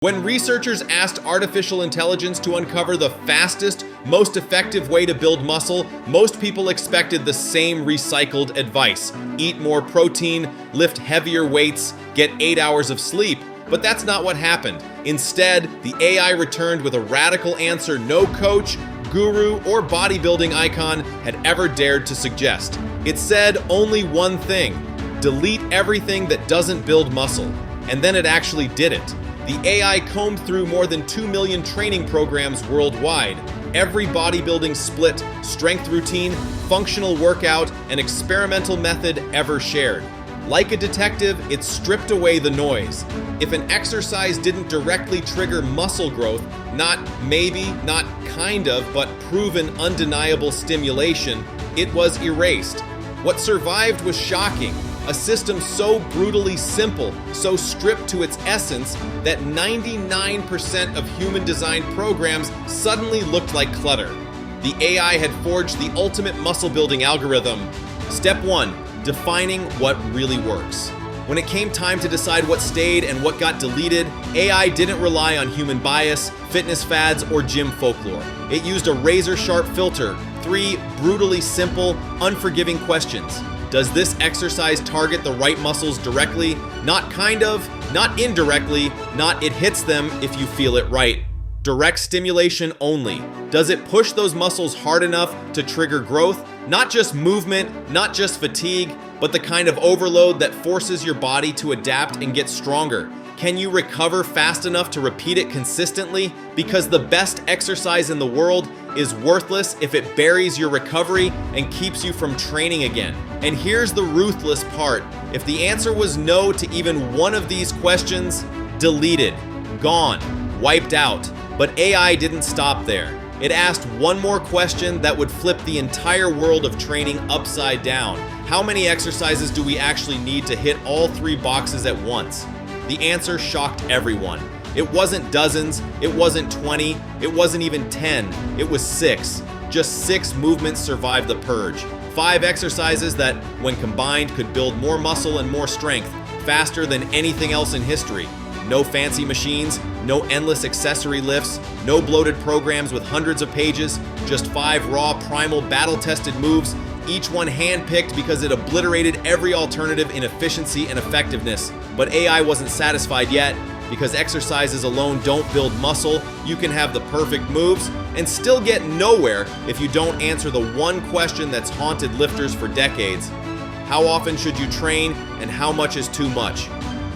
When researchers asked artificial intelligence to uncover the fastest, most effective way to build muscle, most people expected the same recycled advice. Eat more protein, lift heavier weights, get 8 hours of sleep. But that's not what happened. Instead, the AI returned with a radical answer no coach, guru, or bodybuilding icon had ever dared to suggest. It said only one thing: delete everything that doesn't build muscle. And then it actually did it. The AI combed through more than 2 million training programs worldwide. Every bodybuilding split, strength routine, functional workout, and experimental method ever shared. Like a detective, it stripped away the noise. If an exercise didn't directly trigger muscle growth, not maybe, not kind of, but proven undeniable stimulation, it was erased. What survived was shocking. A system so brutally simple, so stripped to its essence, that 99% of human-designed programs suddenly looked like clutter. The AI had forged the ultimate muscle-building algorithm. Step 1. Defining what really works. When it came time to decide what stayed and what got deleted, AI didn't rely on human bias, fitness fads, or gym folklore. It used a razor-sharp filter, 3 brutally simple, unforgiving questions. Does this exercise target the right muscles directly? Not kind of, not indirectly, not it hits them if you feel it right. Direct stimulation only. Does it push those muscles hard enough to trigger growth? Not just movement, not just fatigue, but the kind of overload that forces your body to adapt and get stronger. Can you recover fast enough to repeat it consistently? Because the best exercise in the world is worthless if it buries your recovery and keeps you from training again. And here's the ruthless part. If the answer was no to even one of these questions, deleted, gone, wiped out. But AI didn't stop there. It asked one more question that would flip the entire world of training upside down. How many exercises do we actually need to hit all 3 boxes at once? The answer shocked everyone. It wasn't dozens, it wasn't 20, it wasn't even 10, it was 6. Just 6 movements survived the purge. 5 exercises that, when combined, could build more muscle and more strength, faster than anything else in history. No fancy machines, no endless accessory lifts, no bloated programs with hundreds of pages, just 5 raw, primal, battle-tested moves, each one hand-picked because it obliterated every alternative in efficiency and effectiveness. But AI wasn't satisfied yet. Because exercises alone don't build muscle, you can have the perfect moves and still get nowhere if you don't answer the one question that's haunted lifters for decades. How often should you train and how much is too much?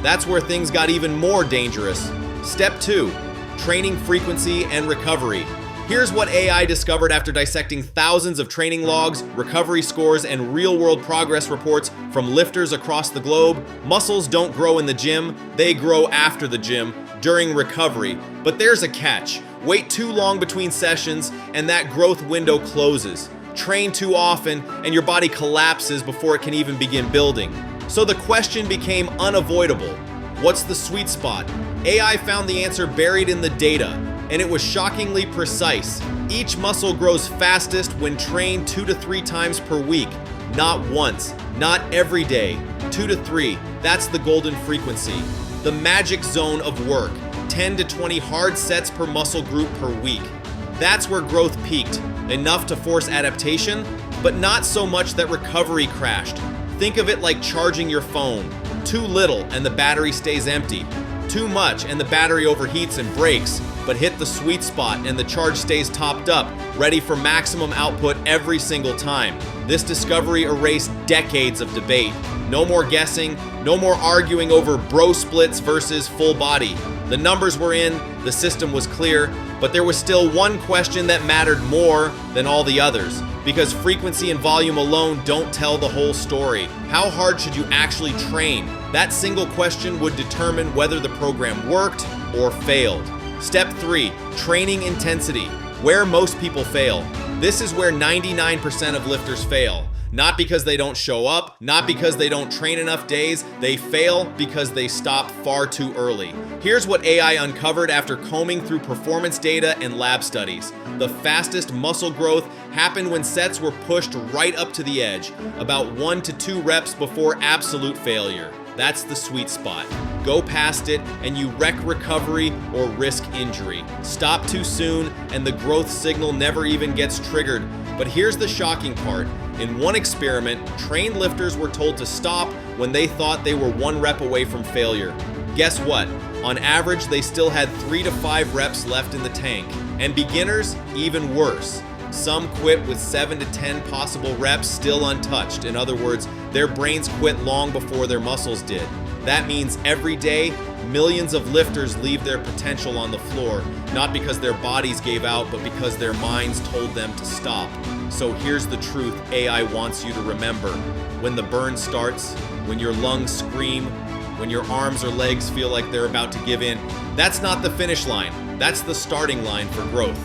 That's where things got even more dangerous. Step 2. Training frequency and recovery. Here's what AI discovered after dissecting thousands of training logs, recovery scores, and real-world progress reports from lifters across the globe. Muscles don't grow in the gym, they grow after the gym, during recovery. But there's a catch. Wait too long between sessions, and that growth window closes. Train too often, and your body collapses before it can even begin building. So the question became unavoidable. What's the sweet spot? AI found the answer buried in the data. And it was shockingly precise. Each muscle grows fastest when trained 2 to 3 times per week. Not once, not every day. 2 to 3, that's the golden frequency. The magic zone of work, 10 to 20 hard sets per muscle group per week. That's where growth peaked, enough to force adaptation, but not so much that recovery crashed. Think of it like charging your phone. Too little and the battery stays empty. Too much and the battery overheats and breaks. But hit the sweet spot and the charge stays topped up, ready for maximum output every single time. This discovery erased decades of debate. No more guessing, no more arguing over bro splits versus full body. The numbers were in, the system was clear, but there was still one question that mattered more than all the others. Because frequency and volume alone don't tell the whole story. How hard should you actually train? That single question would determine whether the program worked or failed. Step 3. Training intensity. Where most people fail. This is where 99% of lifters fail. Not because they don't show up, not because they don't train enough days, they fail because they stop far too early. Here's what AI uncovered after combing through performance data and lab studies. The fastest muscle growth happened when sets were pushed right up to the edge, about 1 to 2 reps before absolute failure. That's the sweet spot. Go past it and you wreck recovery or risk injury. Stop too soon and the growth signal never even gets triggered. But here's the shocking part. In one experiment, trained lifters were told to stop when they thought they were 1 rep away from failure. Guess what? On average, they still had 3 to 5 reps left in the tank. And beginners, even worse. Some quit with 7 to 10 possible reps still untouched. In other words, their brains quit long before their muscles did. That means every day, millions of lifters leave their potential on the floor, not because their bodies gave out, but because their minds told them to stop. So here's the truth AI wants you to remember. When the burn starts, when your lungs scream, when your arms or legs feel like they're about to give in, that's not the finish line. That's the starting line for growth.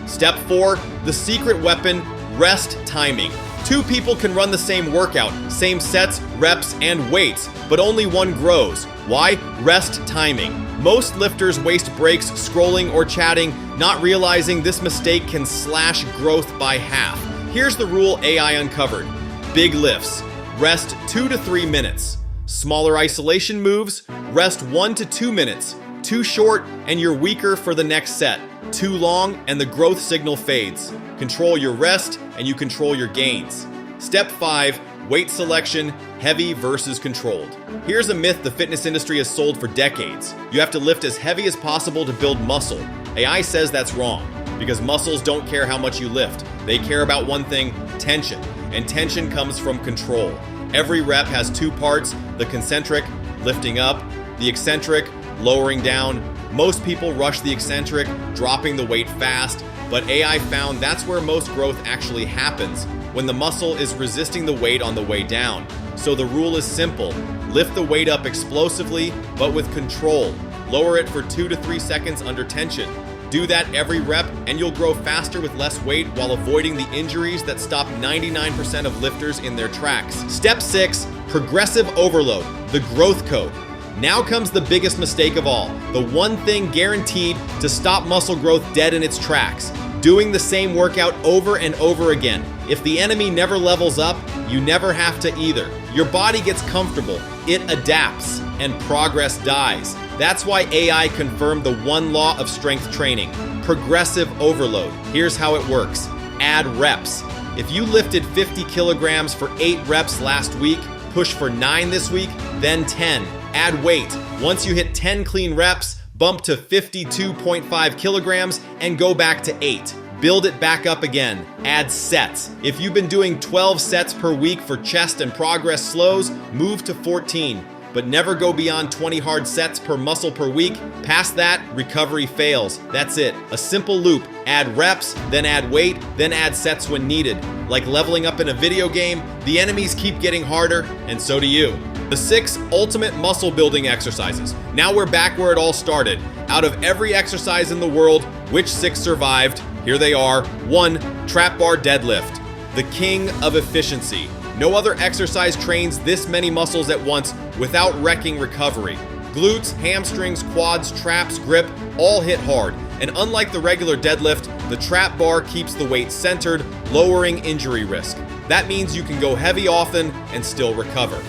Step 4, the secret weapon, rest timing. 2 people can run the same workout, same sets, reps, and weights, but only one grows. Why? Rest timing. Most lifters waste breaks scrolling or chatting, not realizing this mistake can slash growth by half. Here's the rule AI uncovered. Big lifts, rest 2 to 3 minutes. Smaller isolation moves, rest 1 to 2 minutes. Too short and you're weaker for the next set. Too long and the growth signal fades. Control your rest and you control your gains. Step 5, weight selection, heavy versus controlled. Here's a myth the fitness industry has sold for decades. You have to lift as heavy as possible to build muscle. AI says that's wrong, because muscles don't care how much you lift. They care about one thing, tension. And tension comes from control. Every rep has 2 parts, the concentric, lifting up, the eccentric, lowering down. Most people rush the eccentric, dropping the weight fast, but AI found that's where most growth actually happens, when the muscle is resisting the weight on the way down. So the rule is simple. Lift the weight up explosively, but with control. Lower it for 2 to 3 seconds under tension. Do that every rep and you'll grow faster with less weight while avoiding the injuries that stop 99% of lifters in their tracks. Step 6, progressive overload, the growth code. Now comes the biggest mistake of all, the one thing guaranteed to stop muscle growth dead in its tracks. Doing the same workout over and over again. If the enemy never levels up, you never have to either. Your body gets comfortable, it adapts, and progress dies. That's why AI confirmed the one law of strength training, progressive overload. Here's how it works. Add reps. If you lifted 50 kilograms for 8 reps last week, push for 9 this week, then 10. Add weight. Once you hit 10 clean reps, bump to 52.5 kilograms and go back to 8. Build it back up again. Add sets. If you've been doing 12 sets per week for chest and progress slows, move to 14. But never go beyond 20 hard sets per muscle per week. Past that, recovery fails. That's it. A simple loop. Add reps, then add weight, then add sets when needed. Like leveling up in a video game, the enemies keep getting harder, and so do you. The 6 ultimate muscle building exercises. Now we're back where it all started. Out of every exercise in the world, which 6 survived? Here they are. 1, trap bar deadlift. The king of efficiency. No other exercise trains this many muscles at once without wrecking recovery. Glutes, hamstrings, quads, traps, grip, all hit hard. And unlike the regular deadlift, the trap bar keeps the weight centered, lowering injury risk. That means you can go heavy often and still recover.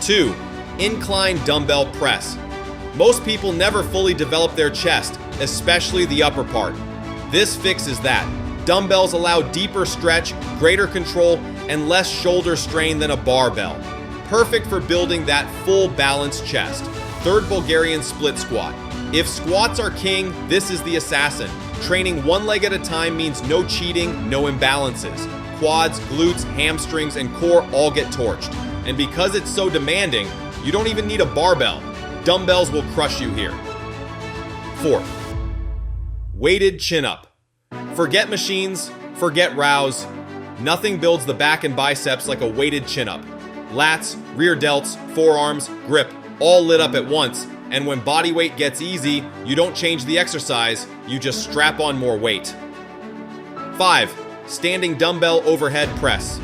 2, incline dumbbell press. Most people never fully develop their chest, especially the upper part. This fixes that. Dumbbells allow deeper stretch, greater control, and less shoulder strain than a barbell. Perfect for building that full balanced chest. 3rd Bulgarian split squat. If squats are king, this is the assassin. Training one leg at a time means no cheating, no imbalances. Quads, glutes, hamstrings, and core all get torched. And because it's so demanding, you don't even need a barbell. Dumbbells will crush you here. 4th, weighted chin up. Forget machines, forget rows. Nothing builds the back and biceps like a weighted chin up. Lats, rear delts, forearms, grip, all lit up at once. And when body weight gets easy, you don't change the exercise, you just strap on more weight. 5, standing dumbbell overhead press.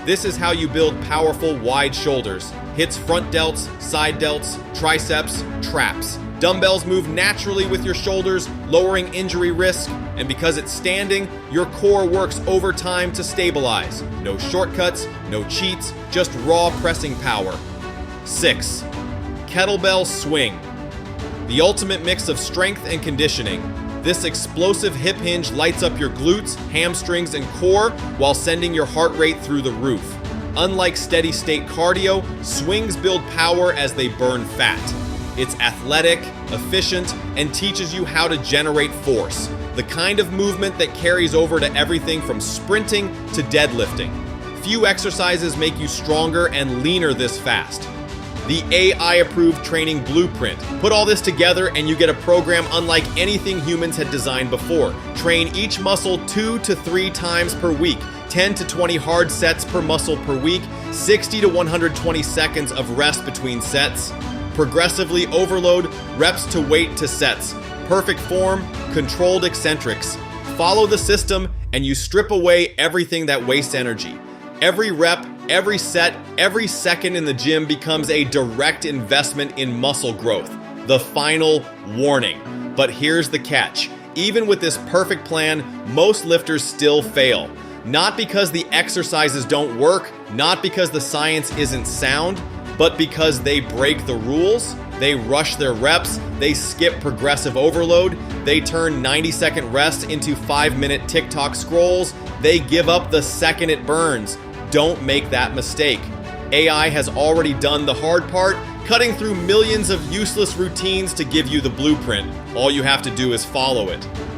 This is how you build powerful, wide shoulders. Hits front delts, side delts, triceps, traps. Dumbbells move naturally with your shoulders, lowering injury risk. And because it's standing, your core works overtime to stabilize. No shortcuts, no cheats, just raw pressing power. 6. Kettlebell swing. The ultimate mix of strength and conditioning. This explosive hip hinge lights up your glutes, hamstrings, and core while sending your heart rate through the roof. Unlike steady state cardio, swings build power as they burn fat. It's athletic, efficient, and teaches you how to generate force. The kind of movement that carries over to everything from sprinting to deadlifting. Few exercises make you stronger and leaner this fast. The AI-approved training blueprint. Put all this together and you get a program unlike anything humans had designed before. Train each muscle 2 to 3 times per week. 10 to 20 hard sets per muscle per week. 60 to 120 seconds of rest between sets. Progressively overload, reps to weight to sets. Perfect form, controlled eccentrics. Follow the system and you strip away everything that wastes energy. Every rep, every set, every second in the gym becomes a direct investment in muscle growth. The final warning. But here's the catch. Even with this perfect plan, most lifters still fail. Not because the exercises don't work, not because the science isn't sound, but because they break the rules, they rush their reps, they skip progressive overload, they turn 90-second rest into 5-minute TikTok scrolls, they give up the second it burns. Don't make that mistake. AI has already done the hard part, cutting through millions of useless routines to give you the blueprint. All you have to do is follow it.